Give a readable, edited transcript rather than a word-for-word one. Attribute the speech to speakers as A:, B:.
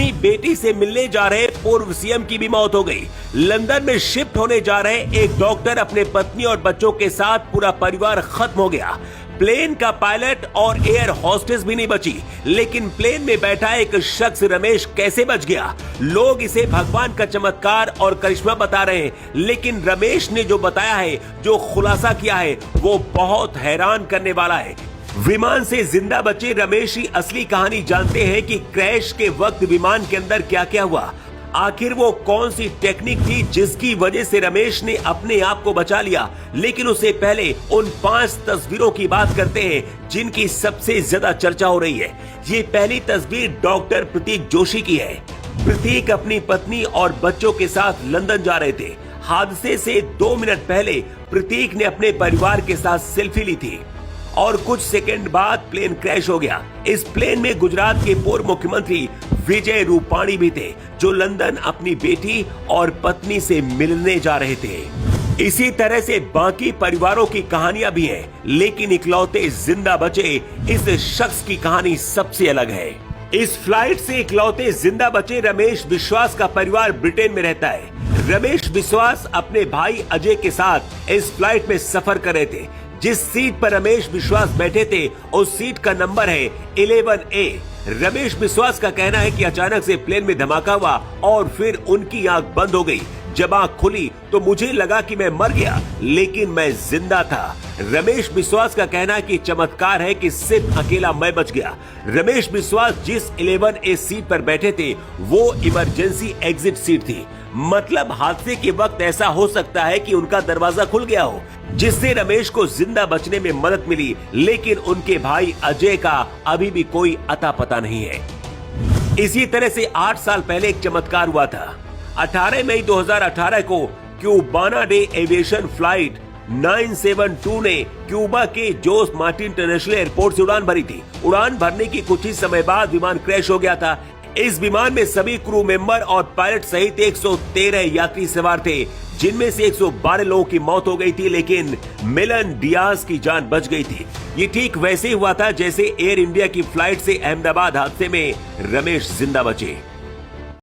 A: अपनी बेटी से मिलने जा रहे पूर्व सीएम की भी मौत हो गई। लंदन में शिफ्ट होने जा रहे एक डॉक्टर, अपने पत्नी और बच्चों के साथ पूरा परिवार खत्म हो गया। प्लेन का पायलट और एयर होस्टेस भी नहीं बची, लेकिन प्लेन में बैठा एक शख्स रमेश कैसे बच गया? लोग इसे भगवान का चमत्कार और करिश्मा बता रहे हैं, लेकिन रमेश ने जो बताया है, जो खुलासा किया है, वो बहुत हैरान करने वाला है। विमान से जिंदा बचे रमेश ही असली कहानी जानते हैं कि क्रैश के वक्त विमान के अंदर क्या क्या हुआ। आखिर वो कौन सी टेक्निक थी जिसकी वजह से रमेश ने अपने आप को बचा लिया। लेकिन उससे पहले उन 5 तस्वीरों की बात करते हैं जिनकी सबसे ज्यादा चर्चा हो रही है। ये पहली तस्वीर डॉक्टर प्रतीक जोशी की है। प्रतीक अपनी पत्नी और बच्चों के साथ लंदन जा रहे थे। हादसे से 2 मिनट पहले प्रतीक ने अपने परिवार के साथ सेल्फी ली थी और कुछ सेकंड बाद प्लेन क्रैश हो गया। इस प्लेन में गुजरात के पूर्व मुख्यमंत्री विजय रूपाणी भी थे, जो लंदन अपनी बेटी और पत्नी से मिलने जा रहे थे। इसी तरह से बाकी परिवारों की कहानियां भी हैं, लेकिन इकलौते जिंदा बचे इस शख्स की कहानी सबसे अलग है। इस फ्लाइट से इकलौते जिंदा बचे रमेश विश्वास का परिवार ब्रिटेन में रहता है। रमेश विश्वास अपने भाई अजय के साथ इस फ्लाइट में सफर कर रहे थे। जिस सीट पर रमेश विश्वास बैठे थे, उस सीट का नंबर है 11A। रमेश विश्वास का कहना है कि अचानक से प्लेन में धमाका हुआ और फिर उनकी आंख बंद हो गई। जब आंख खुली तो मुझे लगा कि मैं मर गया, लेकिन मैं जिंदा था। रमेश विश्वास का कहना है कि चमत्कार है कि सिर्फ अकेला मैं बच गया। रमेश विश्वास जिस 11A सीट पर बैठे थे, वो इमरजेंसी एग्जिट सीट थी। मतलब हादसे के वक्त ऐसा हो सकता है कि उनका दरवाजा खुल गया हो, जिससे रमेश को जिंदा बचने में मदद मिली। लेकिन उनके भाई अजय का अभी भी कोई अता पता नहीं है। इसी तरह से 8 साल पहले एक चमत्कार हुआ था। 18 मई 2018 को क्यूबाना डे एविएशन फ्लाइट 972 ने क्यूबा के जोस मार्टिन इंटरनेशनल एयरपोर्ट से उड़ान भरी थी। उड़ान भरने की कुछ ही समय बाद विमान क्रैश हो गया था। इस विमान में सभी क्रू मेंबर और पायलट सहित 113 यात्री सवार थे, जिनमें से 112 लोगों की मौत हो गई थी, लेकिन मिलन डियाज की जान बच गई थी। ये ठीक वैसे ही हुआ था जैसे एयर इंडिया की फ्लाइट से अहमदाबाद हादसे में रमेश जिंदा बचे।